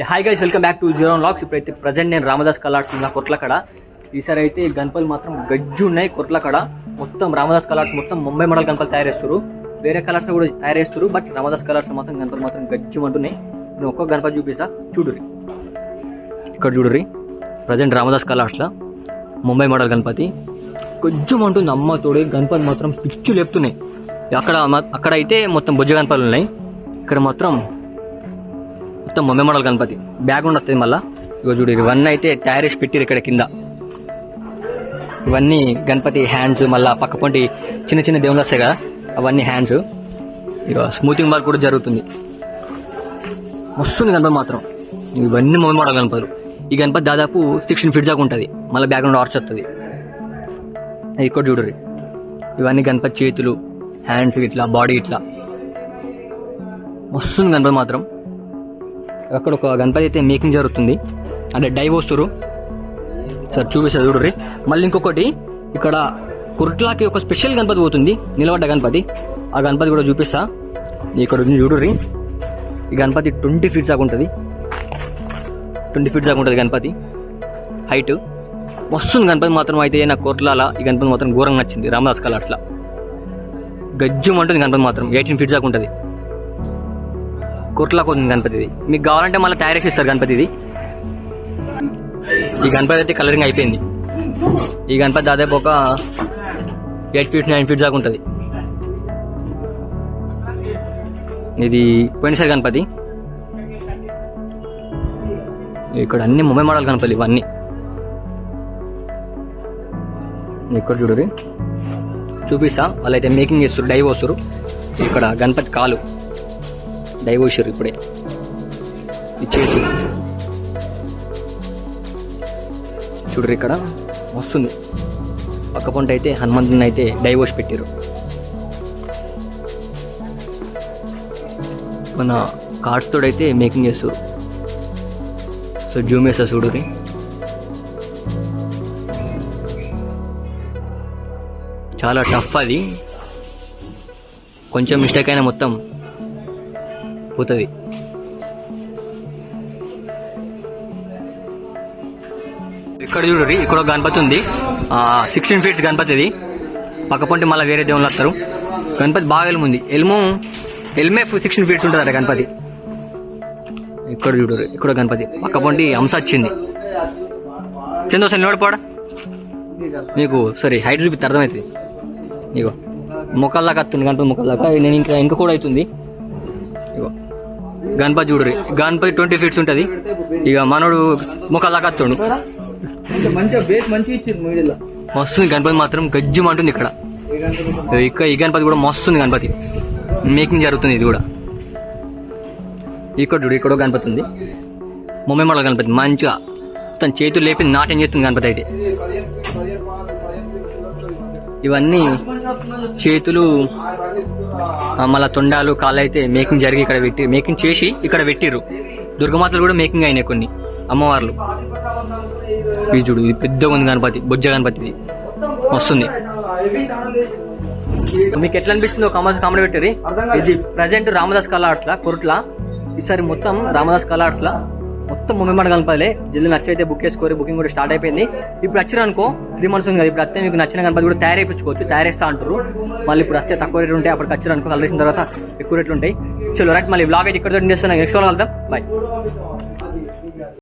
Hi guys, welcome back to zero vlogs. ఇప్పుడైతే present నేను రామదాస్ కలార్స్ ఉన్న కొట్లకడ. ఈసారి అయితే గణపతులు మాత్రం గజ్జు ఉన్నాయి కొట్లకడ. మొత్తం రామదాస్ కలర్స్ మొత్తం ముంబై మోడల్ గణపతులు తయారు చేస్తారు. వేరే కలర్స్ కూడా తయారు చేస్తారు, బట్ రామదాస్ కలర్స్ మాత్రం గణపతులు మాత్రం గజ్జు అంటున్నాయి. నేను ఒక్కొక్క గణపతి చూపిస్తా, చూడుర్రి. ఇక్కడ చూడుర్రి, ప్రజెంట్ రామదాస్ కలర్స్లో ముంబై మోడల్ గణపతి గజ్జు అంటుంది. అమ్మ తోడే గణపతి మాత్రం పిచ్చు లేపుతున్నాయి. అక్కడ అయితే మొత్తం బొజ్జ గణపతులు ఉన్నాయి. ఇక్కడ మాత్రం మొత్తం ముంబై మోడల్ గణపతి బ్యాక్గ్రౌండ్ వస్తుంది. మళ్ళీ ఇగో చూడు, ఇవన్నీ అయితే తయారు చేసి పెట్టిరు ఇక్కడ కింద. ఇవన్నీ గణపతి హ్యాండ్స్, మళ్ళీ పక్క పొంటి చిన్న చిన్న దేవుళ్ళు వస్తాయి కదా, అవన్నీ హ్యాండ్స్. ఇక స్మూతింగ్ వర్క్ కూడా జరుగుతుంది. వస్తుంది గణపతి మాత్రం. ఇవన్నీ ముంబై మోడల్ గణపతులు. ఈ గణపతి దాదాపు 16 feet దాకా ఉంటుంది. మళ్ళీ బ్యాక్గ్రౌండ్ ఆర్చ్ వస్తుంది. ఇక్కడ చూడరు, ఇవన్నీ గణపతి చేతులు, హ్యాండ్స్ ఇట్లా, బాడీ ఇట్లా వస్తుంది గణపతి మాత్రం. అక్కడ ఒక గణపతి అయితే మేకింగ్ జరుగుతుంది, అంటే డై పోస్తారు. సార్ చూపిస్తా చూడర్రి. మళ్ళీ ఇంకొకటి, ఇక్కడ కుర్ట్లాకి ఒక స్పెషల్ గణపతి పోతుంది, నిలబడ్డ గణపతి. ఆ గణపతి కూడా చూపిస్తా. ఇక్కడ చూడర్రి, ఈ గణపతి 20 feet దాకా ఉంటుంది. 20 feet దాకా ఉంటుంది గణపతి హైట్. వస్తుంది గణపతి మాత్రం. అయితే నా కోర్టుల ఈ గణపతి మాత్రం ఘోరంగా నచ్చింది. రామదాస్ కలర్స్లో గజ్జం అంటుంది గణపతి మాత్రం. 18 feet దాకా ఉంటుంది. కోట్లకు ఉంది గణపతి ఇది. మీకు కావాలంటే మళ్ళీ తయారు చేసి ఇస్తారు గణపతి ఇది. ఈ గణపతి అయితే కలరింగ్ అయిపోయింది. ఈ గణపతి దాదాపు ఒక 8 feet 9 feet దాకా ఉంటుంది. ఇది పోయినసారి గణపతి. ఇక్కడ అన్ని ముంబై మోడల్ గణపతి ఇవన్నీ. ఇక్కడ చూడరు, చూపిస్తా. వాళ్ళైతే మేకింగ్ చేస్తారు, డై పోస్తారు. ఇక్కడ గణపతి కాలు డై పోసారు ఇప్పుడే. ఇచ్చేసి చూడరు, ఇక్కడ వస్తుంది. పక్క పొంట అయితే హనుమంతుని అయితే డై పోసి పెట్టారు. మన కార్డ్స్ తోడైతే మేకింగ్ చేస్తారు. సో జూమ్ చేస్తా చూడరి. చాలా టఫ్ అది, కొంచెం మిస్టేక్ అయినా మొత్తం పోతుంది. ఇక్కడ చూడరి, ఇక్కడ ఒక గణపతి ఉంది. 16 feet గణపతి ఇది. పక్క పొంటి మళ్ళీ వేరే దేవుళ్ళు వస్తారు. గణపతి బాగా ఎలుముంది. ఎల్మే 16 feet ఉంటుంది అట గణపతి. ఇక్కడ చూడరు, ఇక్కడ గణపతి పక్క పొంటి హంస వచ్చింది. చందోసం నిలబడిపోడా మీకు సరే హైట్ చూపిస్తే అర్థమవుతుంది. ఇగో మొక్కల్లాగా వస్తుంది గణపతి, మొక్కల్లాగా. నేను ఇంకా కూడా అవుతుంది. ఇగో గణపతి చూడరు, గణపతి 20 feet ఉంటుంది. ఇక మనోడు మొక్కల్లాగా వస్తుండు. మస్తుంది గణపతి మాత్రం గజ్జం అంటుంది. ఇక్కడ ఈ గణపతి కూడా మస్తుంది. గణపతి మేకింగ్ జరుగుతుంది. ఇది కూడా ఇక్కడ చూడు, ఇక్కడ గణపతి ఉంది. ముంబై మోడల్ గణపతి మంచిగా తన చేతులు లేపి నాట్యం చేస్తుంది గణపతి అయితే. ఇవన్నీ చేతులు, మళ్ళీ తొండాలు, కాళ్ళు అయితే మేకింగ్ జరిగి ఇక్కడ పెట్టి మేకింగ్ చేసి ఇక్కడ పెట్టిర్రు. దుర్గమాతలు కూడా మేకింగ్ అయినాయి కొన్ని అమ్మవార్లు. ఇది చూడు, ఇది పెద్దగా ఉంది గణపతి, బొజ్జ గణపతి. ఇది వస్తుంది. మీకు ఎట్లా అనిపిస్తుందో కామెంట్ పెట్టిర్రి. ఇది ప్రజెంట్ రామదాస్ కలర్స్లా కొరుట్ల. ఈసారి మొత్తం రామదాస్ కలర్స్లా మొత్తం ముంబై మోడల్ గణపతిలే. జల్దీ నచ్చైతే బుక్ చేసుకోరు. బుకింగ్ కూడా స్టార్ట్ అయిపోయింది. ఇప్పుడు వచ్చారు అనుకో, 3 months ఉంది కదా, ఇప్పుడు వస్తే మీకు నచ్చిన గణపతి కూడా తయారు చేయించుకోవచ్చు. తయారేస్తా అంటారు. మళ్ళీ ఇప్పుడు వస్తే తక్కువ రేట్లు ఉంటాయి, అప్పటికి వచ్చారు అనుకో, కలర్ వేసిన తర్వాత ఎక్కువ రేట్లు ఉంటాయి. చలో రైట్, మళ్ళీ బ్లాగ్ అయితే ఇక్కడ చేస్తున్నాను. నెక్స్ట్ వాళ్ళు వెళ్దాం. బాయ్.